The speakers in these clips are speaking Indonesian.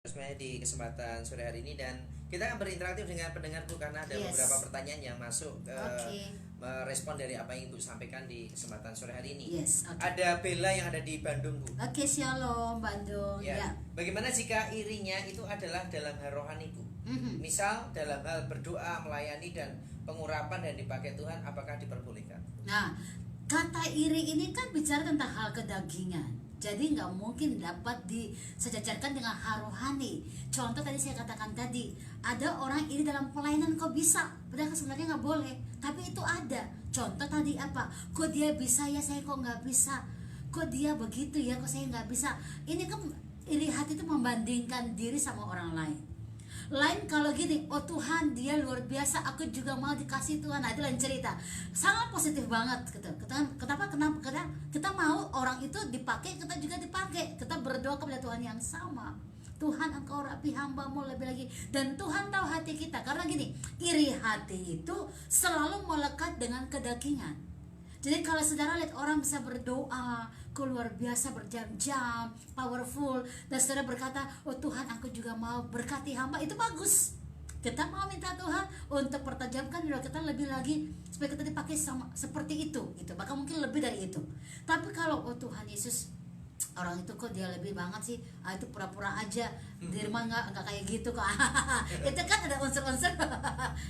Sebenarnya di kesempatan sore hari ini dan kita akan berinteraktif dengan pendengarku karena ada beberapa pertanyaan yang masuk merespon dari apa yang Ibu sampaikan di kesempatan sore hari ini. Ada Bella yang ada di Bandung, Bu. Shalom Bandung. Ya. Bagaimana jika irinya itu adalah dalam hal rohani, Bu? Misal dalam hal berdoa, melayani dan pengurapan dan dipakai Tuhan, apakah diperbolehkan? Nah, kata iri ini kan bicara tentang hal kedagingan. Jadi nggak mungkin dapat disejajarkan dengan hal rohani. Contoh tadi saya katakan tadi, ada orang iri dalam pelayanan kok bisa, padahal sebenarnya nggak boleh. Tapi itu ada. Contoh tadi apa? Kok dia bisa ya, saya kok nggak bisa. Kok dia begitu ya, kok saya nggak bisa. Ini kan iri hati itu membandingkan diri sama orang lain. Lain kalau gini, oh Tuhan dia luar biasa, aku juga mau dikasih Tuhan. Nah itu lain cerita, sangat positif banget gitu. Kenapa kita mau orang itu dipakai, kita juga dipakai. Kita berdoa kepada Tuhan yang sama. Tuhan engkau rapi hambamu lebih lagi. Dan Tuhan tahu hati kita. Karena gini, iri hati itu selalu melekat dengan kedagingan. Jadi kalau saudara lihat orang bisa berdoa luar biasa berjam-jam, powerful, dan saudara berkata, oh Tuhan aku juga mau berkati hamba, itu bagus. Kita mau minta Tuhan untuk pertajamkan doa kita lebih lagi supaya kita dipakai sama seperti itu, bahkan mungkin lebih dari itu. Tapi kalau oh Tuhan Yesus, orang itu kok dia lebih banget sih, itu pura-pura aja, di rumah nggak kayak gitu kok. Itu kan ada unsur-unsur.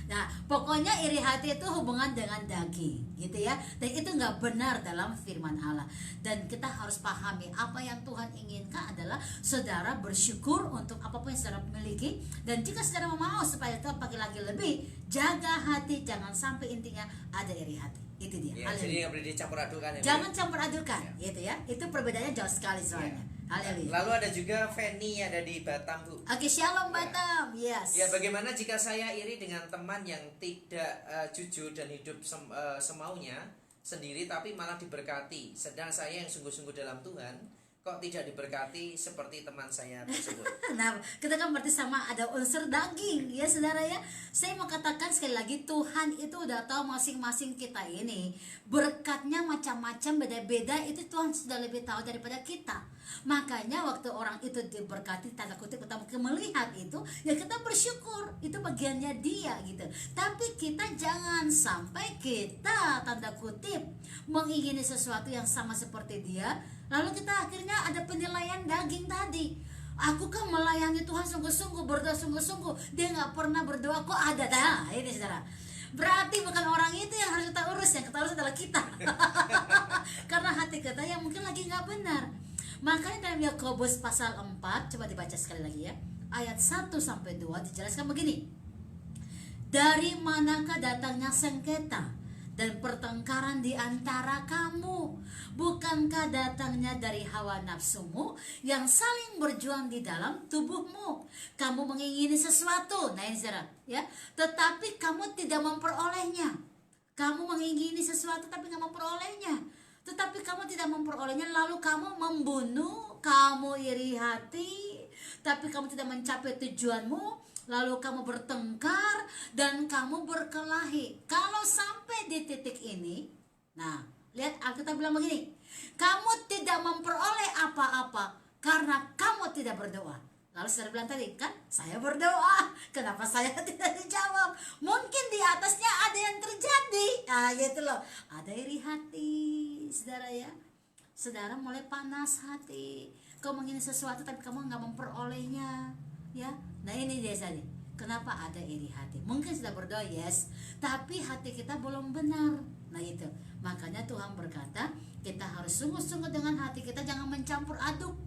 Nah pokoknya iri hati itu hubungan dengan daging gitu ya, dan itu nggak benar dalam firman Allah. Dan kita harus pahami apa yang Tuhan inginkan adalah saudara bersyukur untuk apapun yang saudara miliki, dan jika saudara mau supaya Tuhan pakai lagi lebih, jaga hati, jangan sampai intinya ada iri hati. Itu dia. Ya, jadi nggak boleh dicampur adukan. Jangan campur adukan, gitu ya. Itu perbedaannya jauh sekali soalnya. Haleluya. Lalu ada juga Fanny yang ada di Batam, Bu. Shalom Batam. Yes. Ya, bagaimana jika saya iri dengan teman yang tidak jujur dan hidup semaunya sendiri tapi malah diberkati, sedang saya yang sungguh-sungguh dalam Tuhan kok tidak diberkati seperti teman saya tersebut. Nah, kita kan berarti sama ada unsur daging ya saudara ya. Saya mau katakan sekali lagi, Tuhan itu udah tahu masing-masing kita ini berkatnya macam-macam, beda-beda. Itu Tuhan sudah lebih tahu daripada kita. Makanya waktu orang itu diberkati, tanda kutip kita melihat itu, ya kita bersyukur, itu bagiannya dia gitu. Tapi kita jangan sampai kita tanda kutip mengingini sesuatu yang sama seperti dia, lalu kita akhirnya ada penilaian daging tadi. Aku kan melayani Tuhan sungguh-sungguh, berdoa sungguh-sungguh, dia nggak pernah berdoa kok ada. Nah ini saudara, berarti bukan orang itu yang harus kita urus, yang kita urus adalah kita. Karena hati kita yang mungkin lagi nggak benar. Makanya dalam Yakobus pasal 4, coba dibaca sekali lagi ya, ayat 1-2 dijelaskan begini. Dari manakah datangnya sengketa dan pertengkaran di antara kamu? Bukankah datangnya dari hawa nafsumu yang saling berjuang di dalam tubuhmu? Kamu mengingini sesuatu, nah ini saudara ya, tetapi kamu tidak memperolehnya. Kamu mengingini sesuatu tapi nggak memperolehnya, tetapi kamu tidak memperolehnya, lalu kamu membunuh, kamu iri hati, tapi kamu tidak mencapai tujuanmu, lalu kamu bertengkar dan kamu berkelahi. Kalau sampai di titik ini, nah lihat Alkitab bilang begini, kamu tidak memperoleh apa-apa karena kamu tidak berdoa. Lalu saudara bilang tadi kan, saya berdoa, kenapa saya tidak dijawab? Mungkin di atasnya ada yang terjadi. Gitu loh, ada iri hati saudara ya. Saudara mulai panas hati, kau mengingini sesuatu tapi kamu nggak memperolehnya ya. Nah ini biasanya kenapa ada iri hati. Mungkin sudah berdoa yes, tapi hati kita belum benar. Nah itu makanya Tuhan berkata kita harus sungguh-sungguh dengan hati kita, jangan mencampur aduk.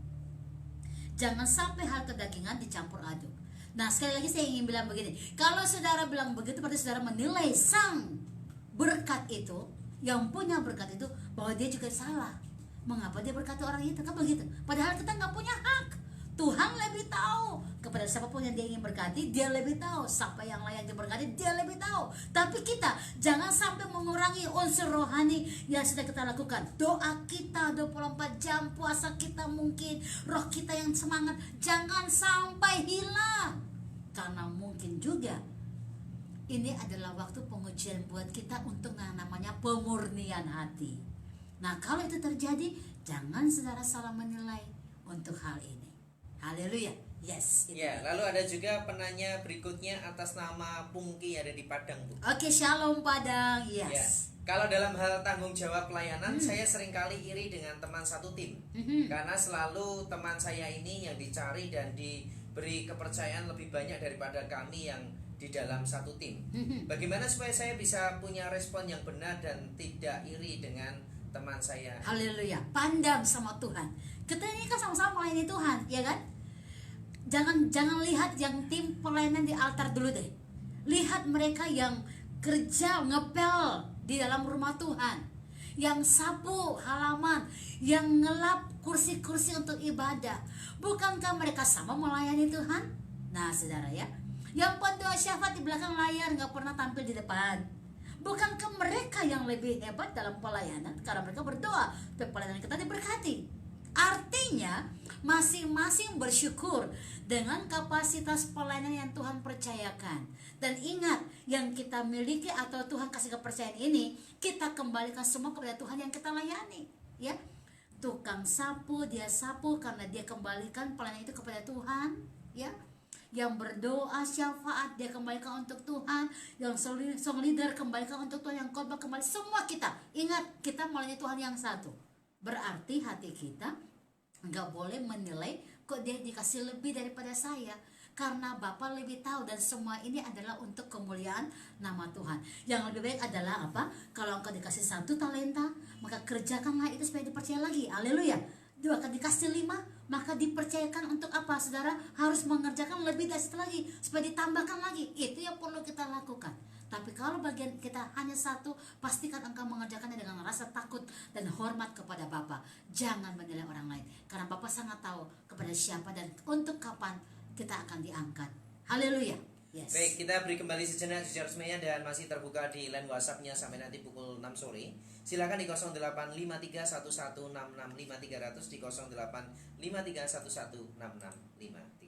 Jangan sampai hal kedagingan dicampur aduk. Nah sekali lagi saya ingin bilang begini, kalau saudara bilang begitu berarti saudara menilai sang berkat itu, yang punya berkat itu, bahwa dia juga salah. Mengapa dia berkati orang itu, kan begitu. Padahal kita nggak punya hak. Tuhan lebih tahu kepada siapapun yang dia ingin berkati, dia lebih tahu. Siapa yang layak diberkati, dia lebih tahu. Tapi kita jangan sampai mengurangi unsur rohani yang sudah kita lakukan. Doa kita 24 jam, puasa kita mungkin, roh kita yang semangat, jangan sampai hilang. Karena mungkin juga ini adalah waktu pengujian buat kita untuk yang namanya pemurnian hati. Nah kalau itu terjadi, jangan saudara salah menilai untuk hal ini. Haleluya. Yes, itu. Ya, lalu ada juga penanya berikutnya atas nama Pungki ada di Padang, Bu. Oke, Shalom Padang. Ya. Yes. Kalau dalam hal tanggung jawab pelayanan, saya seringkali iri dengan teman satu tim. Karena selalu teman saya ini yang dicari dan diberi kepercayaan lebih banyak daripada kami yang di dalam satu tim. Bagaimana supaya saya bisa punya respon yang benar dan tidak iri dengan teman saya? Haleluya. Pandang sama Tuhan. Kita ini kan sama-sama melayani Tuhan, ya kan? Jangan lihat yang tim pelayanan di altar dulu deh. Lihat mereka yang kerja ngepel di dalam rumah Tuhan, yang sapu halaman, yang ngelap kursi-kursi untuk ibadah. Bukankah mereka sama melayani Tuhan? Nah, saudara ya, yang pendoa syafaat di belakang layar nggak pernah tampil di depan. Bukankah mereka yang lebih hebat dalam pelayanan karena mereka berdoa supaya pelayanan kita diberkati? Artinya masing-masing bersyukur dengan kapasitas pelayanan yang Tuhan percayakan. Dan ingat, yang kita miliki atau Tuhan kasih kepercayaan ini, kita kembalikan semua kepada Tuhan yang kita layani, ya. Tukang sapu, dia sapu karena dia kembalikan pelayanan itu kepada Tuhan, ya. Yang berdoa syafaat dia kembalikan untuk Tuhan, yang song leader kembalikan untuk Tuhan, yang khotbah kembali, semua kita. Ingat, kita melayani Tuhan yang satu. Berarti hati kita nggak boleh menilai kok dia dikasih lebih daripada saya, karena Bapa lebih tahu dan semua ini adalah untuk kemuliaan nama Tuhan. Yang lebih baik adalah apa? Kalau engkau dikasih 1 talenta, maka kerjakanlah itu supaya dipercaya lagi. Haleluya. 2 kali dikasih 5, maka dipercayakan untuk apa? Saudara harus mengerjakan lebih dari itu lagi supaya ditambahkan lagi. Itu yang perlu kita lakukan. Tapi kalau bagian kita hanya 1, pastikan engkau mengerjakannya dengan rasa takut dan hormat kepada Bapa. Jangan menilai orang lain, karena Bapa sangat tahu kepada siapa dan untuk kapan kita akan diangkat. Haleluya. Yes. Baik, kita beri kembali sejenak Jujur Semuanya dan masih terbuka di line WhatsApp-nya sampai nanti pukul 6 sore. Silakan di 085311665300 di 085311665300.